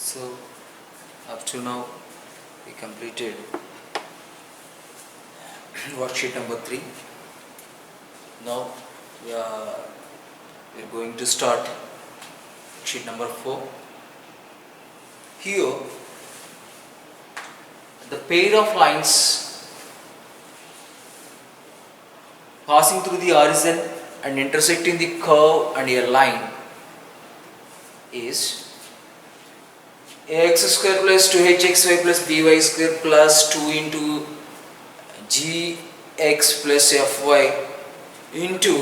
So up to now we completed worksheet number 3. Now we're going to start worksheet number 4. Here the pair of lines passing through the horizon and intersecting the curve and a line is ax square plus 2hxy plus by square plus 2 into gx plus fy into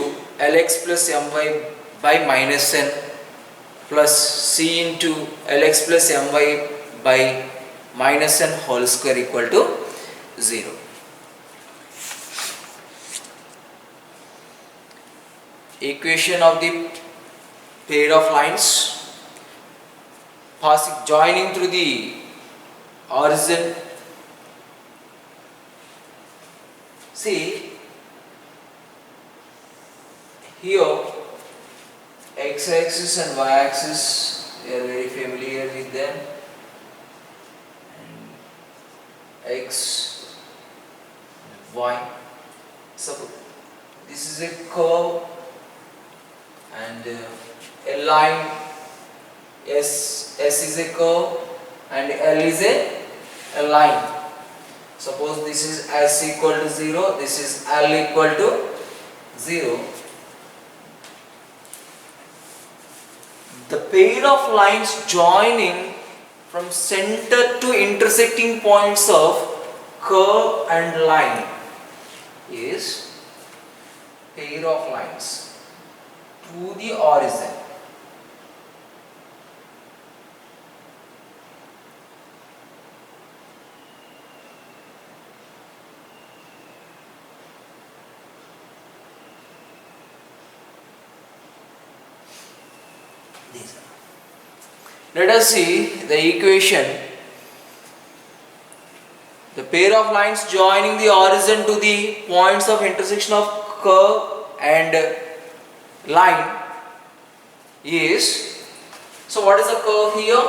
lx plus my by minus n plus c into lx plus my by minus n whole square equal to 0. Equation of the pair of lines passing joining through the horizon. See here x-axis and y-axis, we are very familiar with them, and x, y. So this is a curve and a line. S is a curve and L is a line. Suppose this is S equal to 0, this is L equal to 0. The pair of lines joining from center to intersecting points of curve and line is pair of lines to the horizon. Let us see the equation. The pair of lines joining the horizon to the points of intersection of curve and line is, so what is the curve here?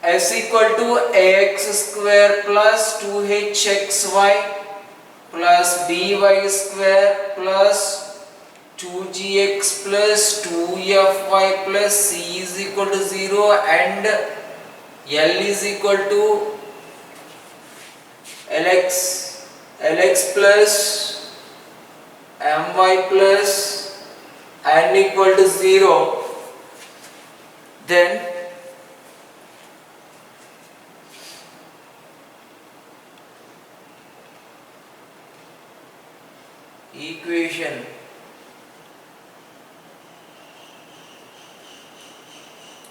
S equal to ax square plus 2hxy plus by square plus 2gx plus 2fy plus c is equal to 0 and L is equal to lx plus my plus n equal to 0, then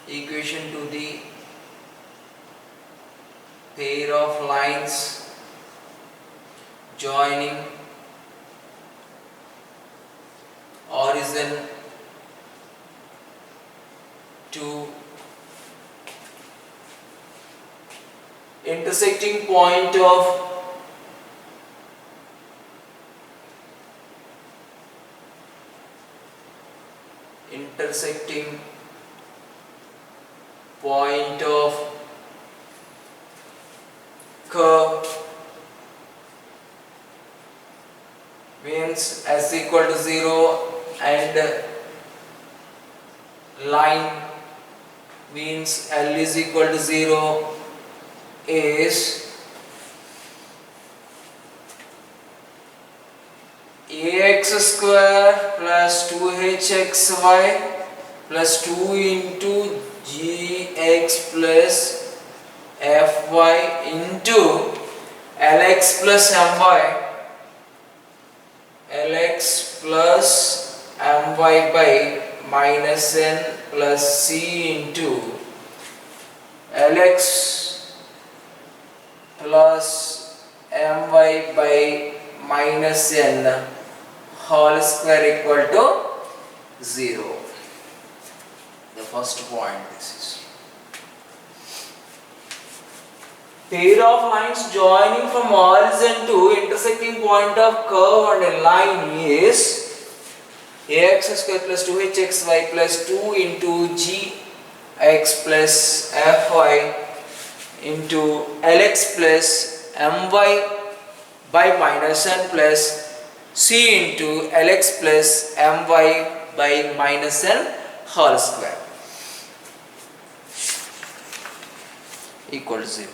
equation to the pair of lines joining horizon to intersecting point of curve means s equal to 0 and line means L is equal to 0 is ax square plus 2hxy plus 2 into gx plus fy into lx plus my by minus n plus c into lx plus my by minus n whole square equal to 0. The first point, this is pair of lines joining from horizon to intersecting point of curve and a line is ax square plus 2hxy plus 2 into g x plus fy into Lx plus my by minus n plus c into Lx plus my by minus n whole square equal to 0.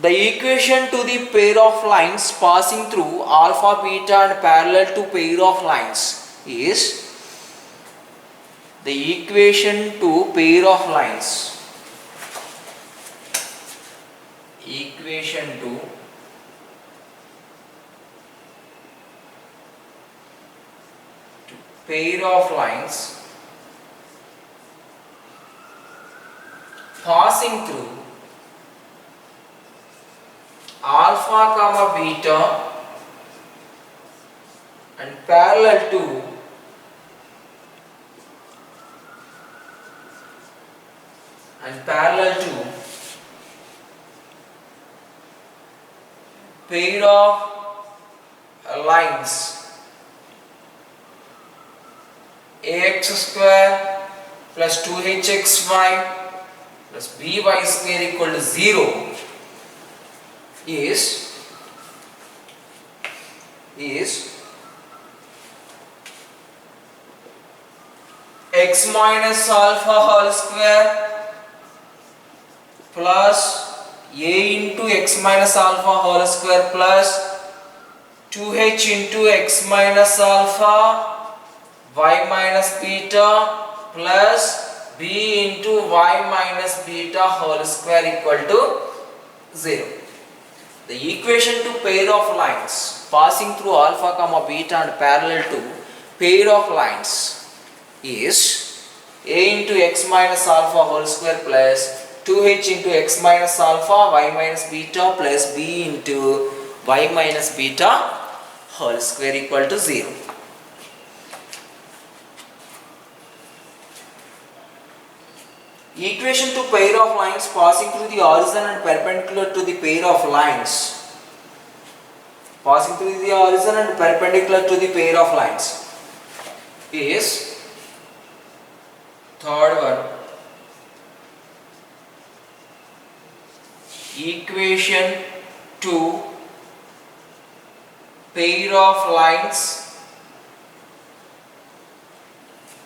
The equation to the pair of lines passing through alpha, beta and parallel to pair of lines is the equation to pair of lines. Equation to pair of lines passing through alpha comma beta and parallel to pair of lines ax square plus 2hxy plus by square equal to 0 is x minus alpha whole square plus a into x minus alpha whole square plus 2h into x minus alpha y minus beta plus b into y minus beta whole square equal to 0. The equation to pair of lines passing through alpha comma beta and parallel to pair of lines is a into x minus alpha whole square plus 2h into x minus alpha y minus beta plus b into y minus beta whole square equal to 0. Equation to pair of lines passing through the horizon and perpendicular to the pair of lines. Passing through the horizon and perpendicular to the pair of lines is third one. Equation to pair of lines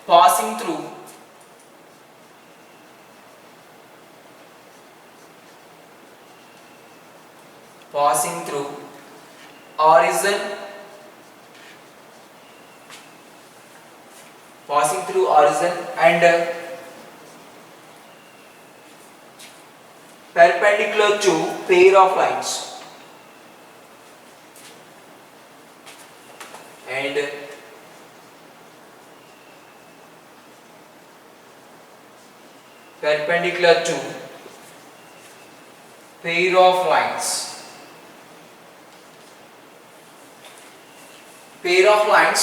passing through horizon and perpendicular to pair of lines and perpendicular to pair of lines. Pair of lines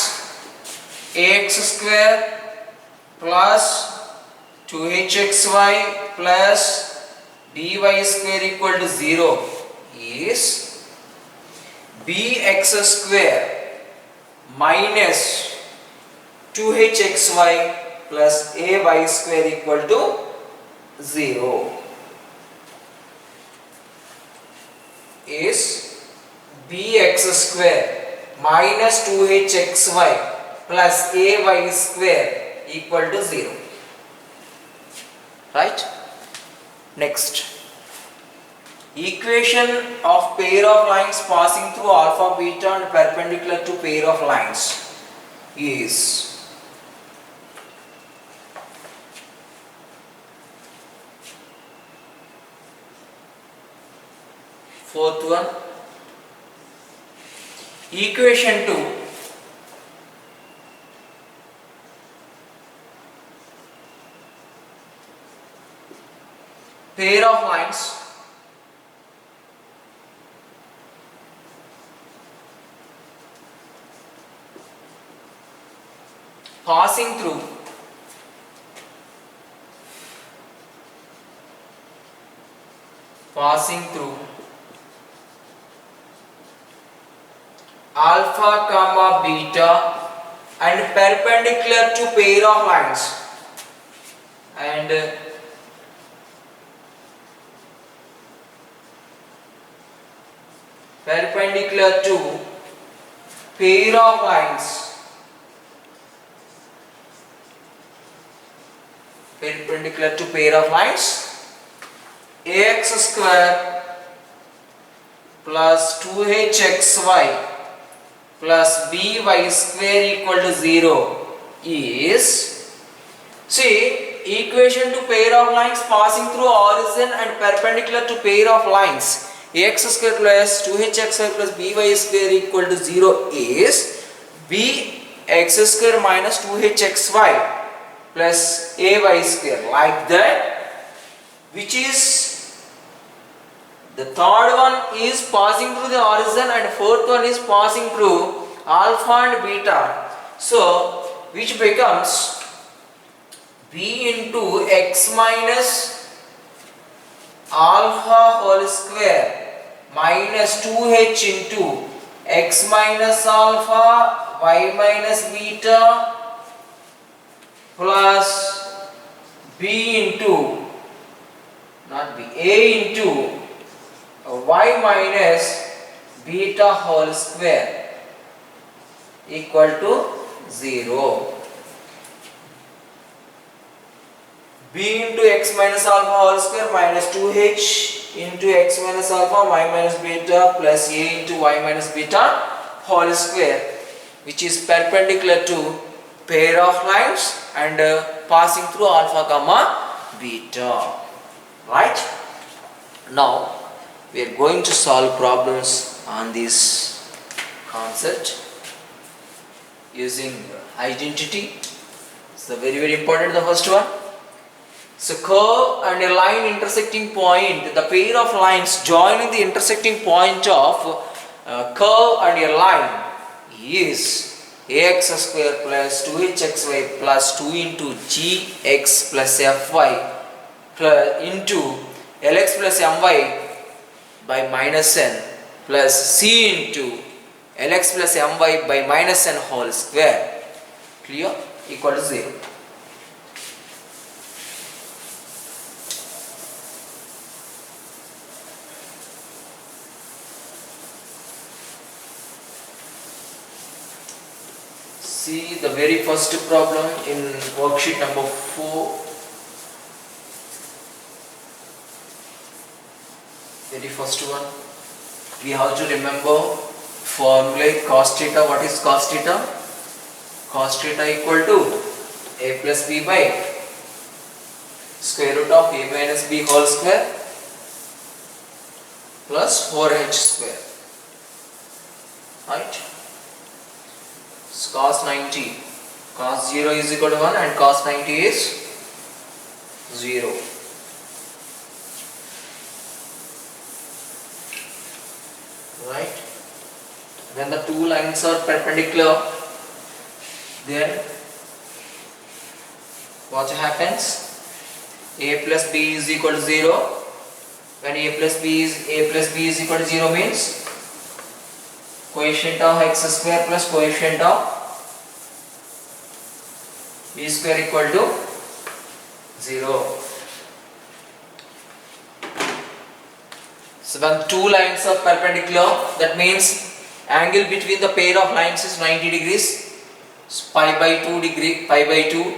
ax square plus 2hxy plus by square equal to 0 is bx square minus 2hxy plus ay square equal to 0 is bx square minus 2hxy plus ay square equal to 0. Right? Next, equation of pair of lines passing through alpha, beta and perpendicular to pair of lines is fourth one. Equation to pair of lines passing through alpha comma beta and perpendicular to pair of lines and perpendicular to pair of lines, perpendicular to pair of lines, ax square plus 2hxy plus by square equal to 0 is, see, equation to pair of lines passing through origin and perpendicular to pair of lines, ax square plus 2hxy plus by square equal to 0 is bx square minus 2hxy plus by square, like that, which is the third one is passing through the origin and fourth one is passing through alpha and beta. So, which becomes b into x minus alpha whole square minus 2h into x minus alpha y minus beta plus b into, not b, a into y minus beta whole square equal to 0. b into x minus alpha whole square minus 2h into x minus alpha y minus beta plus a into y minus beta whole square, which is perpendicular to pair of lines and passing through alpha gamma beta. Right? Now we are going to solve problems on this concept using identity. So very important, the first one. So curve and a line intersecting point, the pair of lines joining the intersecting point of curve and a line is ax square plus 2hxy plus 2 into gx plus fy plus into lx plus my by minus n plus c into lx plus my by minus n whole square, clear, equal to 0. See the very first problem in worksheet number 4. Very first one, we have to remember formulate cos theta. What is cos theta? Cos theta equal to a plus b by square root of a minus b whole square plus 4h square. Right? So cos 90, cos 0 is equal to 1 and cos 90 is 0. Right? When the two lines are perpendicular, then what happens? A plus b is equal to 0. When a plus b is equal to 0 means coefficient of x square plus coefficient of b square equal to 0. So when two lines are perpendicular, that means angle between the pair of lines is 90 degrees, pi by 2 degree, pi by 2,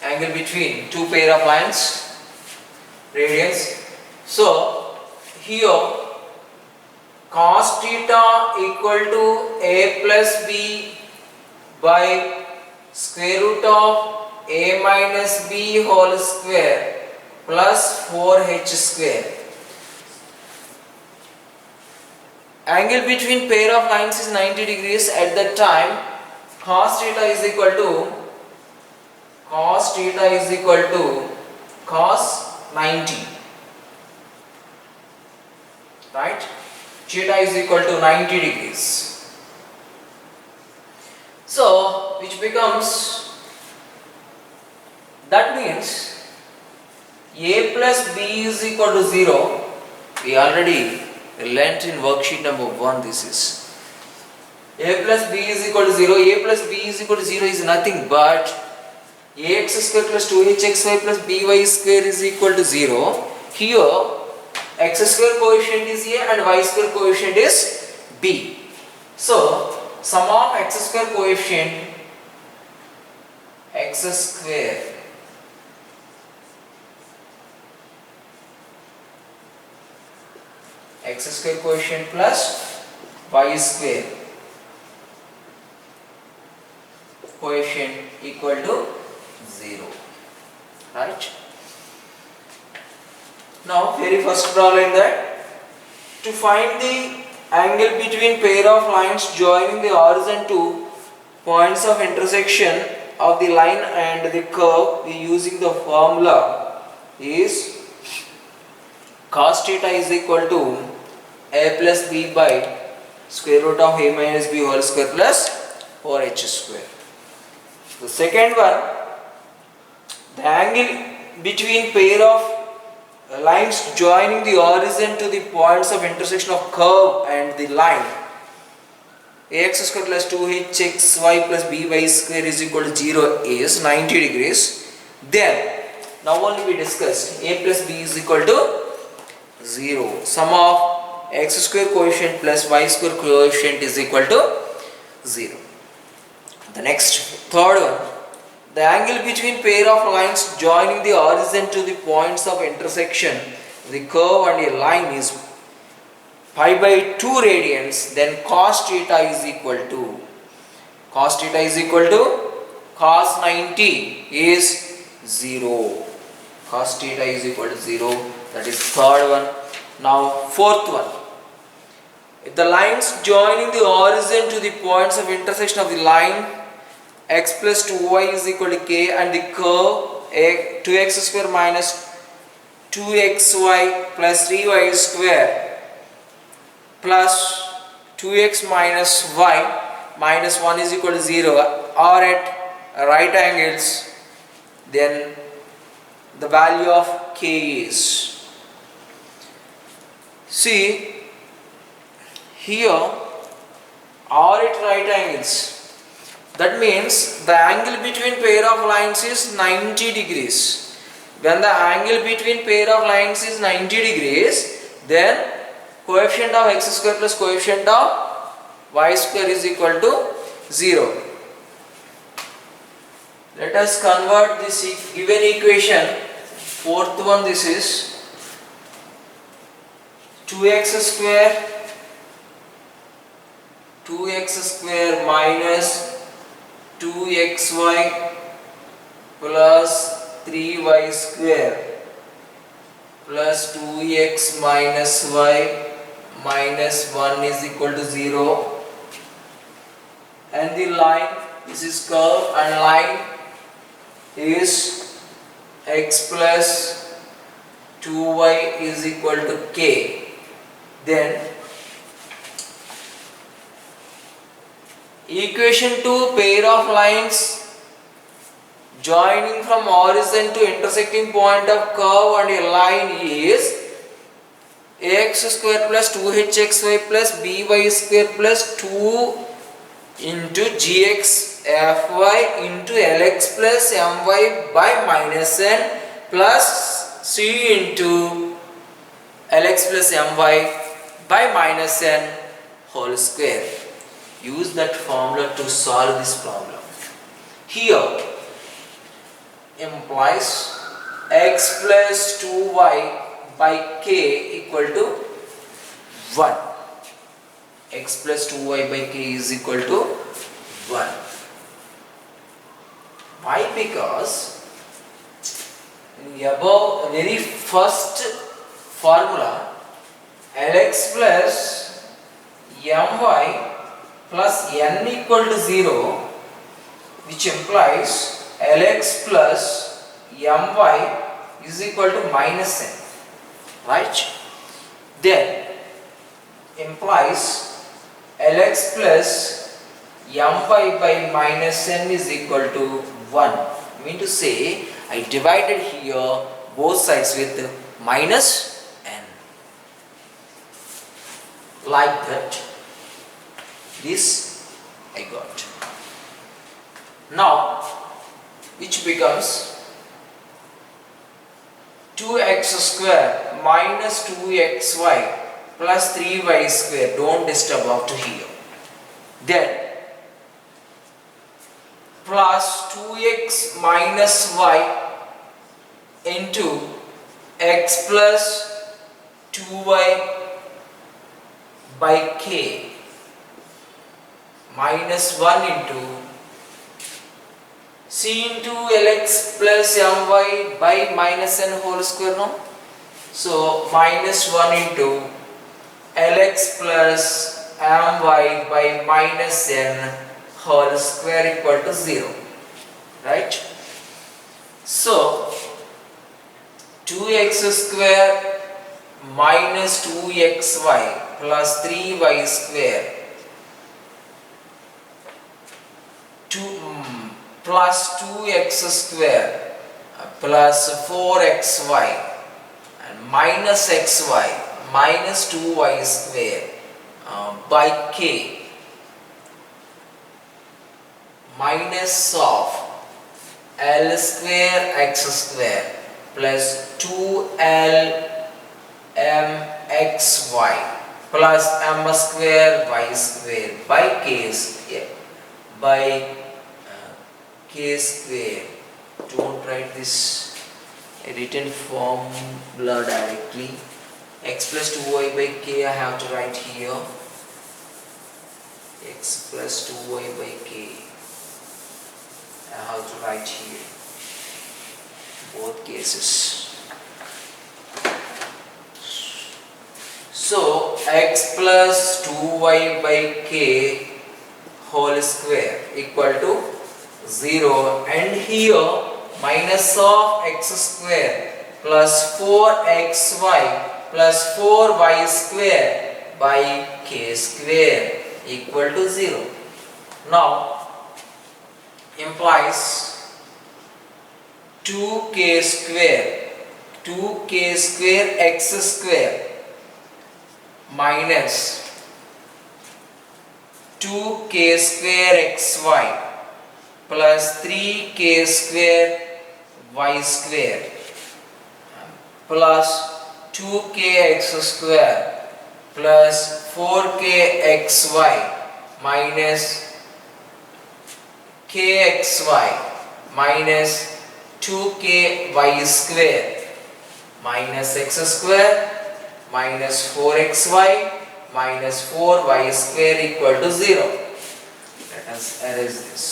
angle between two pair of lines, radians. So here cos theta equal to a plus b by square root of a minus b whole square plus 4h square. Angle between pair of lines is 90 degrees. At that time cos theta is equal to cos 90, right? Theta is equal to 90 degrees. So which becomes, that means a plus b is equal to 0. We already learnt in worksheet number 1. This is a plus b is equal to 0. A plus b is equal to 0 is nothing but ax square plus 2hxy plus by square is equal to 0. Here x square coefficient is a and y square coefficient is b. So sum of x square coefficient x square coefficient plus y square coefficient equal to 0, right? Now very first problem that to find the angle between pair of lines joining the horizon to points of intersection of the line and the curve, we using the formula is cos theta is equal to a plus b by square root of a minus b whole square plus 4h square. The second one, the angle between pair of lines joining the horizon to the points of intersection of curve and the line, ax square plus 2hxy plus by square is equal to 0 is 90 degrees. Then now only we discussed a plus b is equal to 0. Sum of x square coefficient plus y square coefficient is equal to 0. The next third one, the angle between pair of lines joining the horizon to the points of intersection, the curve and a line is pi by 2 radians, then cos theta is equal to cos 90 is 0. Cos theta is equal to 0. That is third one. Now fourth one, if the lines joining the horizon to the points of intersection of the line x plus 2y is equal to k and the curve 2x square minus 2xy plus 3y square plus 2x minus y minus 1 is equal to 0 are at right angles, then the value of k is, see here are at right angles. That means the angle between pair of lines is 90 degrees. When the angle between pair of lines is 90 degrees, then coefficient of x square plus coefficient of y square is equal to 0. Let us convert this given equation. Fourth one, this is 2x square minus 2xy plus 3y square plus 2x minus y minus 1 is equal to 0, and the line, this is curve and line is x plus 2y is equal to k. Then equation 2, pair of lines joining from horizon to intersecting point of curve and a line is ax square plus 2hxy plus by square plus 2 into gx fy into lx plus my by minus n plus c into lx plus my by minus n whole square. Use that formula to solve this problem. Here implies x plus 2y by k equal to 1. X plus 2y by k is equal to 1. Why? Because in the above very first formula, lx plus my plus n equal to 0, which implies lx plus my is equal to minus n, right? Then implies lx plus my by minus n is equal to 1. I mean to say, I divided here both sides with minus n, like that. This I got. Now which becomes 2x square minus 2xy plus 3y square. Don't disturb up to here. Then plus 2x minus y into x plus 2y by k minus 1 into c into lx plus my by minus n whole square, no? So minus 1 into lx plus my by minus n whole square equal to 0, right? So 2x square minus 2xy plus 3y square plus 2x square plus 4xy and minus xy minus 2y square by k minus of L square x square plus 2L mxy plus m square y square by k square by k square. Don't write this written formula directly. X plus 2y by k I have to write here. X plus 2y by k I have to write here. Both cases. So x plus 2y by k whole square equal to 0, and here minus of x square plus 4xy plus 4y square by k square equal to 0. Now implies 2k square x square minus 2k square xy plus 3k square y square plus 2k x square plus 4k xy minus kxy minus 2k y square minus x square minus 4xy minus 4y square equal to 0. Let us erase this.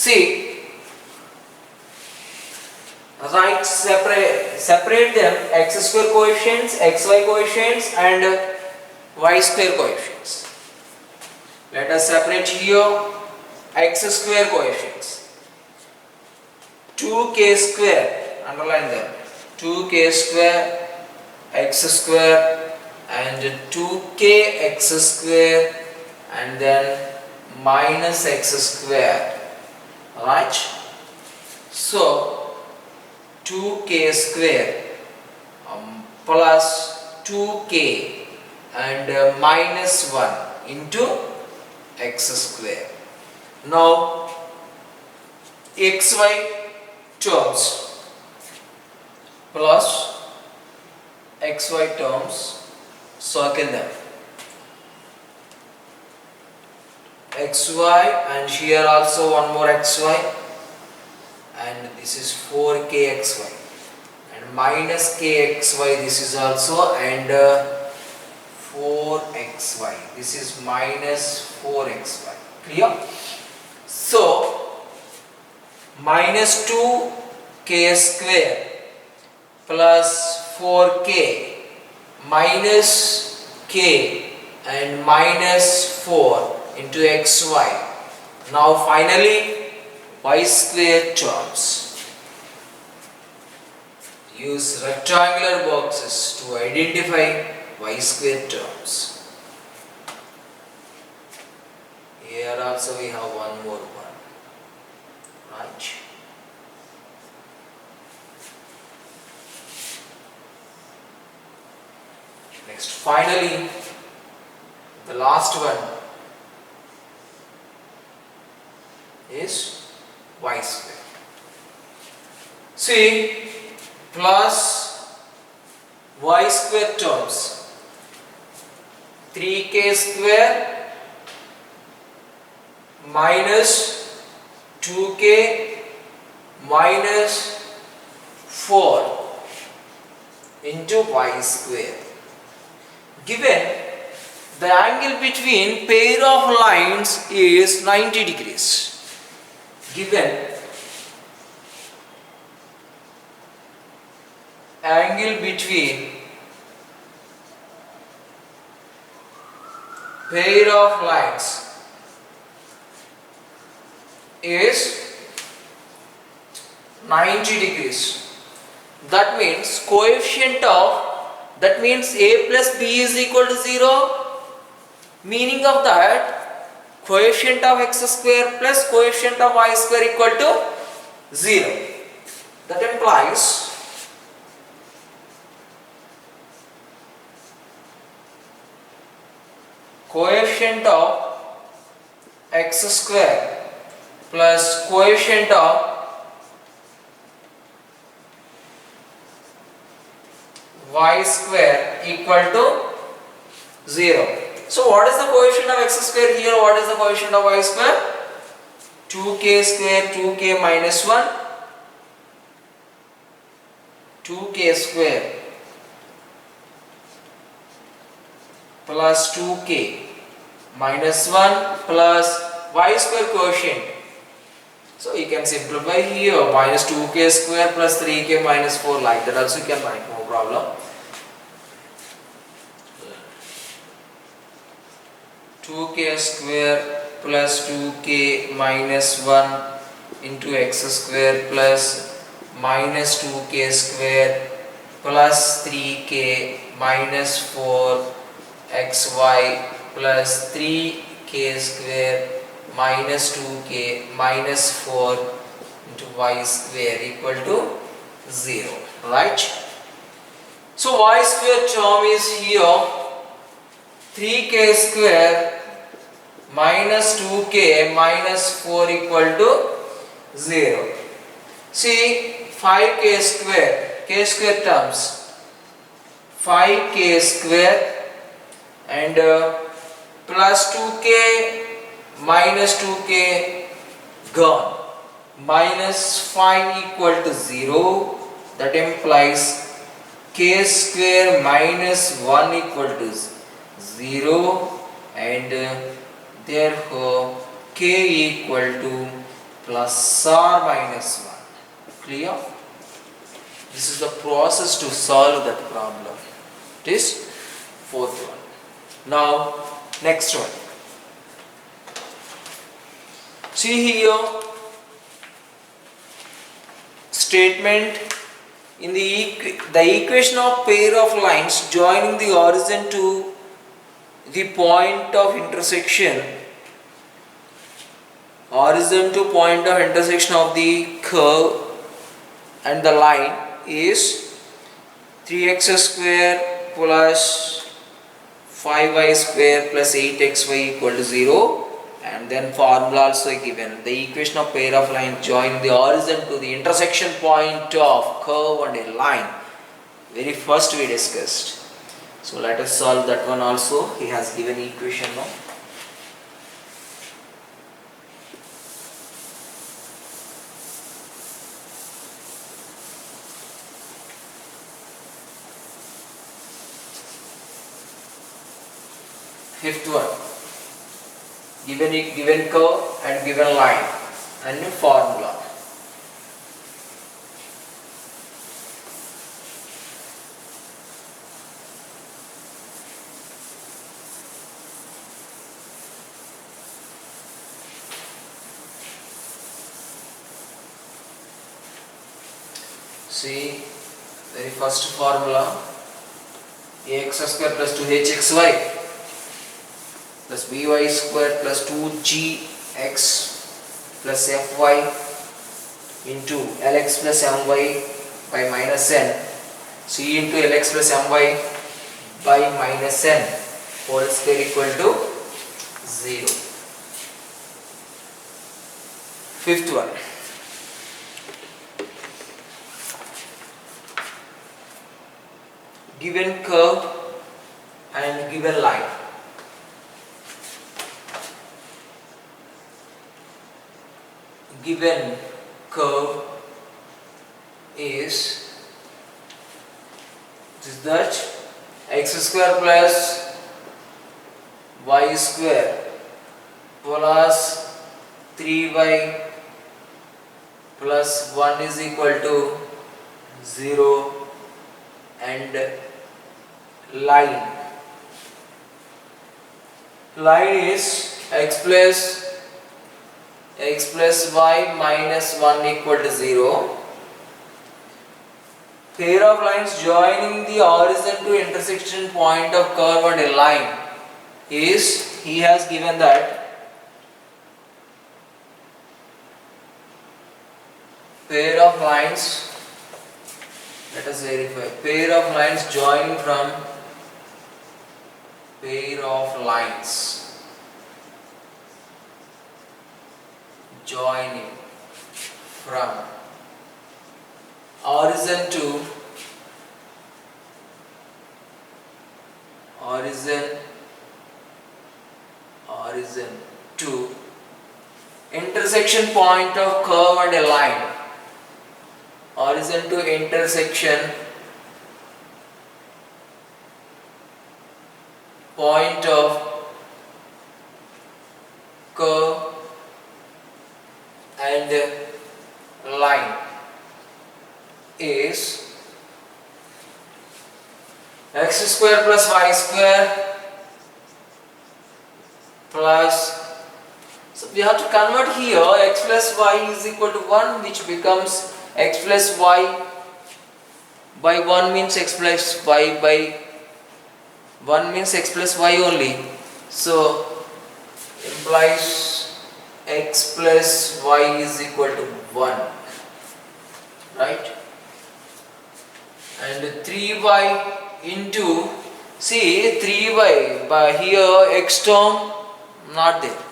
See, right, separate them, x square coefficients, xy coefficients and y square coefficients. Let us separate here x square coefficients. 2k square, underline them, 2k square x square and 2k x square and then minus x square, right? So 2k square plus 2k and minus 1 into x square. Now xy terms plus xy terms, circle them, xy and here also one more xy and this is 4kxy and minus kxy, this is also, and 4xy, this is minus 4xy. Clear? So minus 2k square plus 4k minus k and minus 4 into xy. Now finally y square terms. Use rectangular boxes to identify y square terms. Here also we have one more one, right? Next, finally The last one is y square. See, plus y square terms 3k square minus 2k minus 4 into y square. Given the angle between pair of lines is 90 degrees. Given angle between pair of lines is 90 degrees. That means a plus b is equal to 0. Meaning of that, coefficient of x square plus coefficient of y square equal to 0. That implies coefficient of x square plus coefficient of y square equal to 0. So what is the coefficient of x square here? What is the coefficient of y square? 2k square, 2k minus 1, 2k square plus 2k minus 1 plus y square coefficient. So you can simplify here, minus 2k square plus 3k minus 4, like that also you can write, no problem. 2k square plus 2k minus 1 into x square plus minus 2k square plus 3k minus 4 xy plus 3k square minus 2k minus 4 into y square equal to 0, right? So y square term is here 3k square minus 2k minus 4 equal to 0. See, 5k square, k square terms 5k square and plus 2k minus 2k gone, minus 5 equal to 0. That implies k square minus 1 equal to 0 and therefore k equal to plus or minus 1. Clear? This is the process to solve that problem. It is fourth one. Now next one. See here, statement in the equation of pair of lines joining the origin to the point of intersection, origin to point of intersection of the curve and the line is 3x square plus 5y square plus 8xy equal to 0, and then formula also given. The equation of pair of lines join the origin to the intersection point of curve and a line. Very first we discussed. So let us solve that one also. He has given equation now. Fifth one. Given curve and given line and formula. See, very first formula, ax square plus 2hxy plus by square plus 2gx plus fy into lx plus my by minus n, c into lx plus my by minus n whole square equal to 0. Fifth one. Given curve and given line. Given curve is that x square plus y square plus 3y plus 1 is equal to 0, and line is x plus y minus 1 equal to 0. Pair of lines joining the origin to intersection point of curve and a line is, he has given that pair of lines, let us verify, pair of lines joining from pair of lines joining from origin to intersection point of curve and a line, origin to intersection point of curve and line is x square plus y square plus, so we have to convert here, x plus y is equal to 1, which becomes x plus y by 1 means x plus y by 1 means x plus y only, so implies x plus y is equal to 1, right? And 3y into, see 3y, by here x term not there,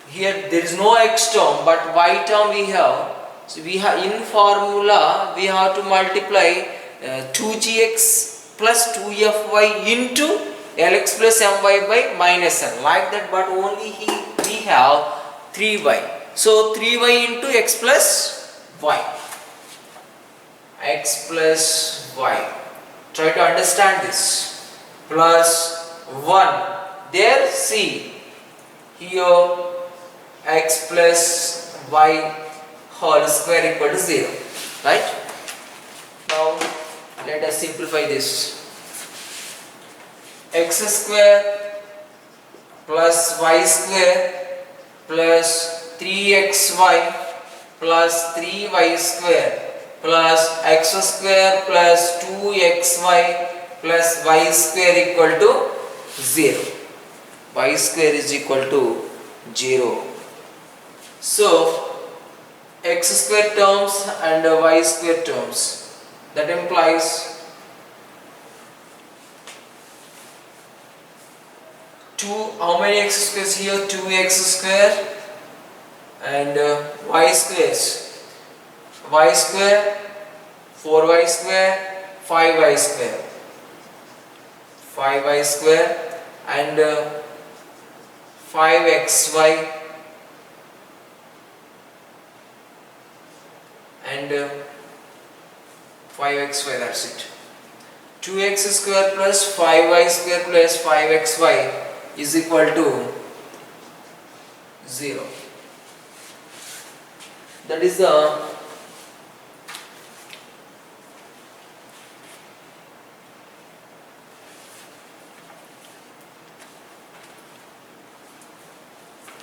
here there is no x term but y term we have, so we have in formula we have to multiply 2gx plus 2fy into Lx plus my by minus n, like that, but only we have 3y, so 3y into x plus y, try to understand this, plus 1, there see here x plus y whole square equal to 0, right? Now let us simplify this. X square plus y square plus 3xy plus 3y square plus x square plus 2xy plus y square equal to 0. Y square is equal to 0. So x square terms and y square terms, that implies 2, how many x squares here? 2x square and y squares, y square, 4y square, 5y square, 5y square and 5xy and 5xy, that's it. 2x square plus 5y square plus 5xy is equal to 0. That is the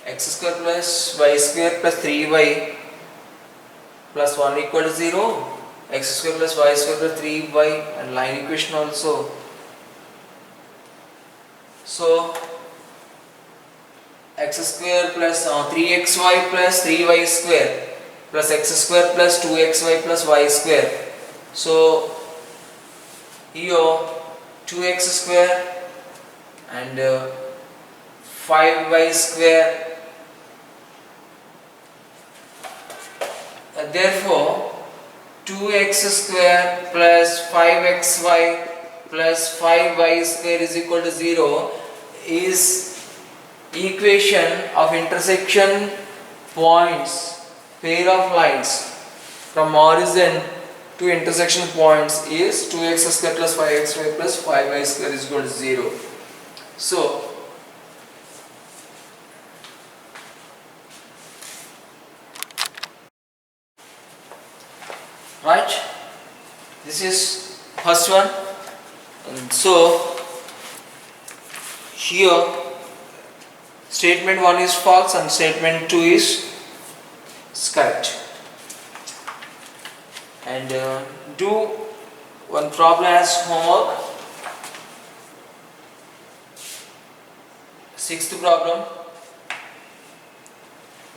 x square plus y square plus 3y plus 1 equal to 0, x square plus y square plus 3y, and line equation also. So x square plus 3xy plus 3y square plus x square plus 2xy plus y square. So here 2x square and 5y square. Therefore 2x square plus 5xy plus 5y square is equal to 0 is equation of intersection points, pair of lines from origin to intersection points is 2x square plus 5xy plus 5y square is equal to 0. So right, this is first one. And so here statement 1 is false and statement 2 is correct. And do one problem as homework. Sixth problem.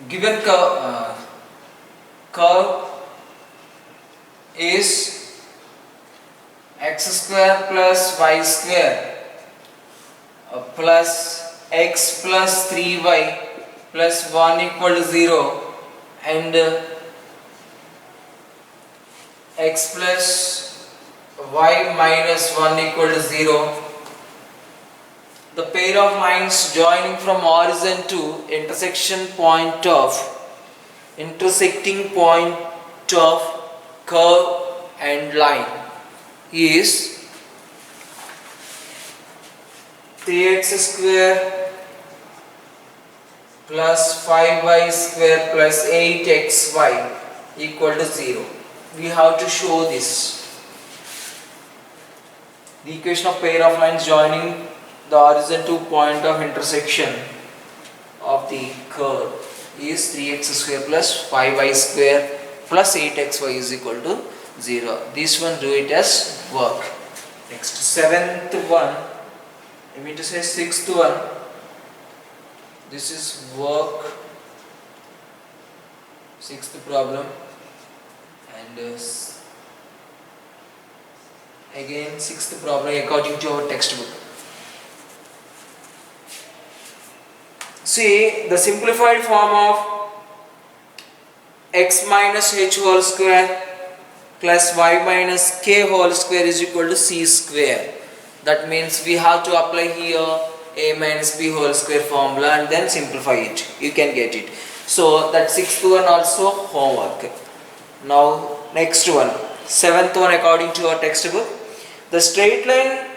Given curve is x square plus y square plus x plus 3y plus 1 equal to 0 and x plus y minus 1 equal to 0. The pair of lines joining from origin to intersecting point of curve and line is 3x square plus 5y square plus 8xy equal to 0. We have to show this. The equation of pair of lines joining the origin to point of intersection of the curve is 3x square plus 5y square plus 8xy is equal to 0. This one do it as work. Next, seventh one, I mean to say sixth one. This is work. Sixth problem, and again sixth problem according to our textbook. See, the simplified form of x minus h whole square plus y minus k whole square is equal to c square. That means we have to apply here a minus b whole square formula and then simplify it. You can get it. So that sixth one also homework. Now next one, seventh one according to our textbook. The straight line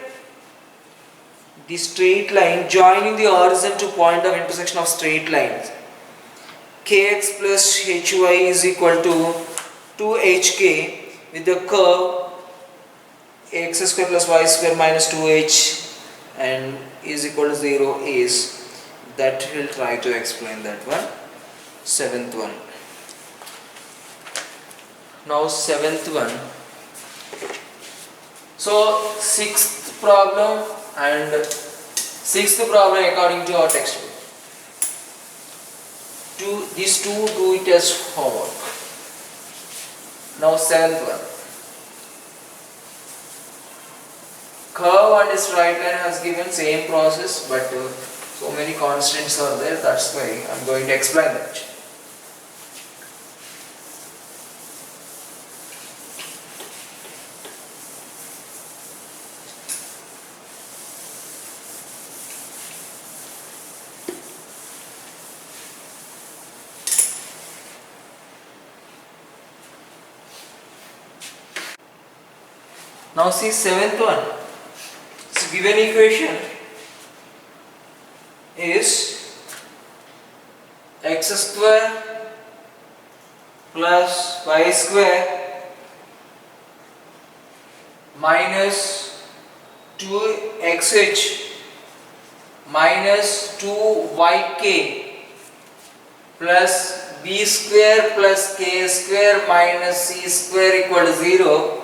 joining the origin to point of intersection of straight lines kx plus hy is equal to 2hk with the curve x square plus y square minus 2h and is equal to 0 is, that we'll try to explain that one. Seventh one. Now seventh one. So sixth problem and sixth problem according to our textbook. These two do it as homework. Now seventh one. Curve and straight line has given same process, but so many constants are there. That's why I'm going to explain that. Now see seventh one. So given equation is x square plus y square minus 2xh minus 2yk plus b square plus k square minus c square equal to 0,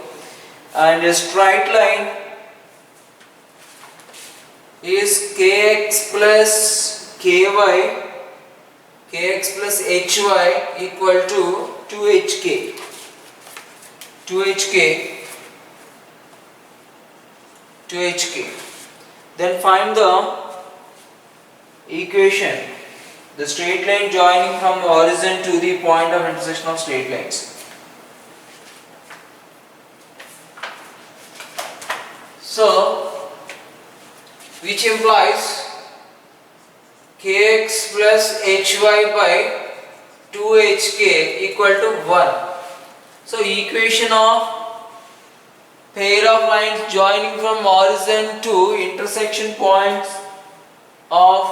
and a straight line is kx plus ky, kx plus hy equal to 2hk. Then find the equation, the straight line joining from origin to the point of intersection of straight lines. So, which implies kx plus hy by 2hk equal to 1. So, equation of pair of lines joining from origin to intersection points of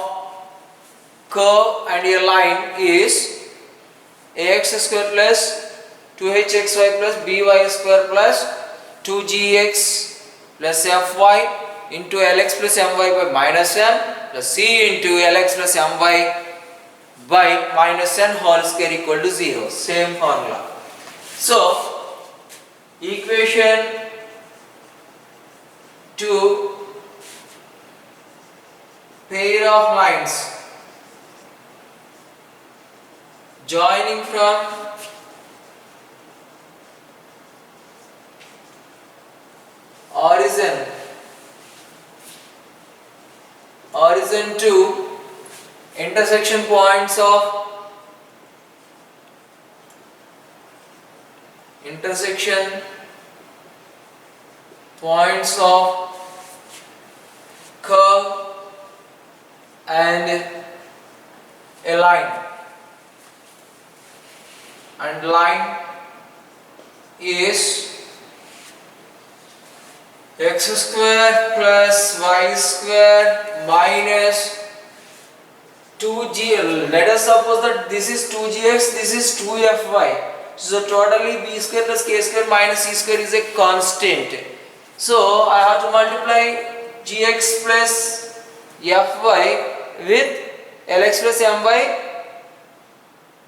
curve and a line is ax square plus 2hxy plus by square plus 2gx plus fy into lx plus my by minus n plus c into lx plus my by minus n whole square equal to 0. Same formula. So, equation to pair of lines joining from origin to intersection points of curve and a line, and line is x square plus y square minus 2g. Let us suppose that this is 2gx, this is 2fy. So totally b square plus k square minus c square is a constant. So I have to multiply gx plus fy with lx plus my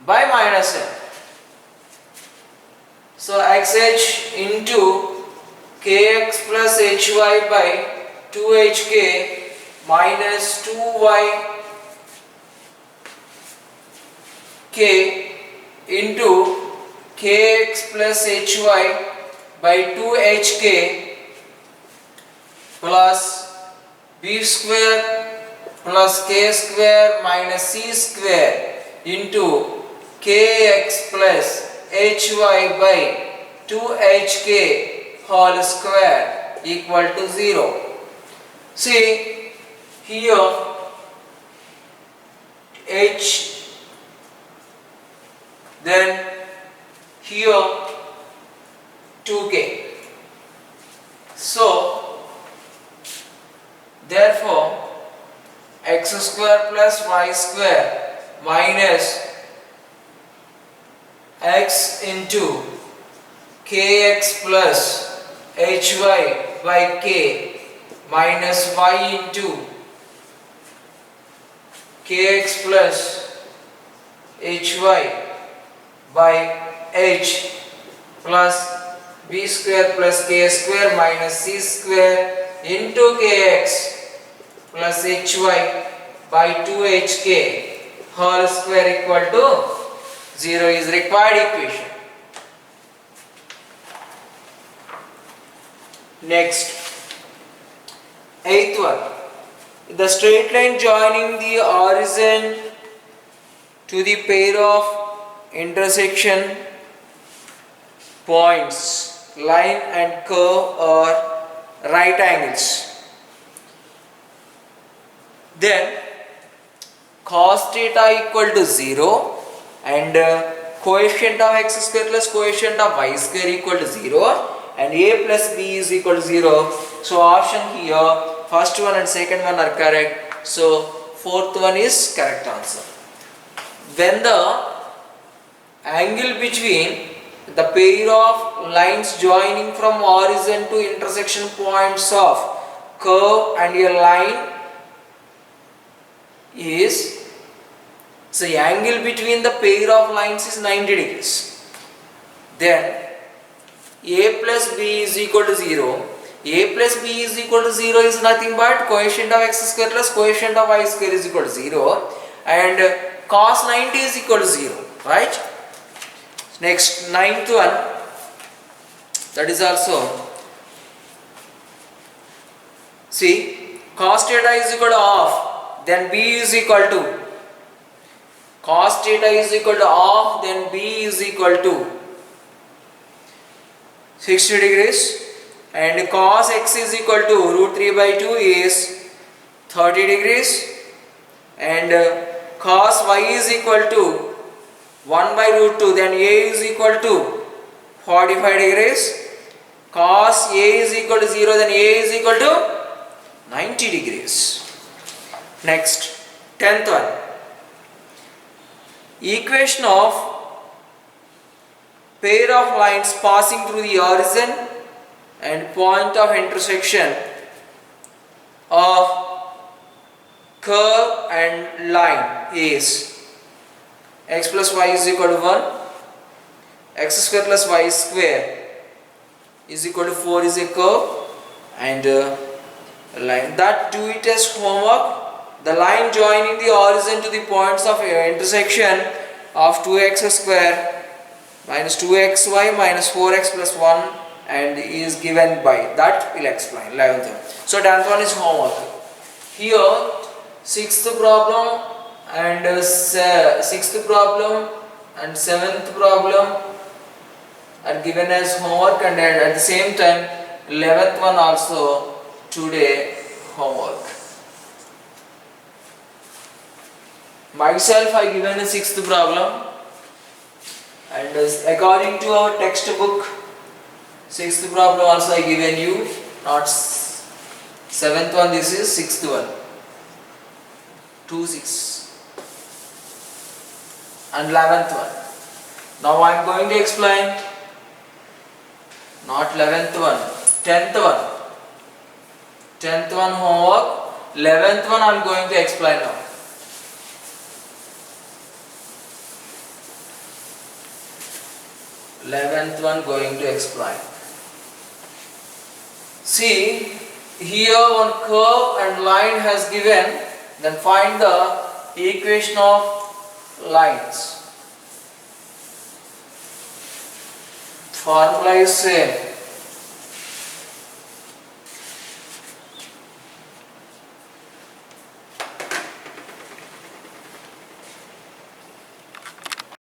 by minus n. So xh into kx plus hy by 2hk minus 2y k into kx plus hy by 2hk plus b square plus k square minus c square into kx plus hy by 2hk whole square equal to 0. See here h, then here 2k. So therefore x square plus y square minus x into kx plus hy by k minus y into kx plus hy by h plus b square plus k square minus c square into kx plus hy by 2hk whole square equal to 0 is required equation. Next, eighth one. The straight line joining the origin to the pair of intersection points, line and curve are right angles. Then cos theta equal to 0 and coefficient of x square plus coefficient of y square equal to 0 and a plus b is equal to 0. So option here, first one and second one are correct. So fourth one is correct answer. When the angle between the pair of lines joining from origin to intersection points of curve and a line is, so the angle between the pair of lines is 90 degrees. Then a plus b is equal to 0. A plus b is equal to 0 is nothing but coefficient of x square plus coefficient of y square is equal to 0 and cos 90 is equal to 0, right? Next, ninth one, that is also, see, cos theta is equal to half, then b is equal to cos theta is equal to half, then b is equal to 60 degrees, and cos x is equal to root 3 by 2 is 30 degrees, and cos y is equal to 1 by root 2, then a is equal to 45 degrees. Cos a is equal to 0, then a is equal to 90 degrees. Next, 10th one. Equation of pair of lines passing through the horizon and point of intersection of curve and line is x plus y is equal to 1, x square plus y square is equal to 4 is a curve, and line that do it as homework. The line joining the horizon to the points of intersection of 2x square minus 2xy minus 4x plus 1 and is given by that will explain 11th one. So 10th one is homework. Here 6th problem and 7th problem are given as homework, and at the same time 11th one also today homework. Myself I given a 6th problem, and according to our textbook 6th problem also I given you, not 7th one, this is 6th one, 2 6, and 11th one. Now I am going to explain not 11th one, 10th one. 10th one homework, 11th one I am going to explain now. 11th one going to explain. See, here one curve and line has given, then find the equation of lines. Formula is same.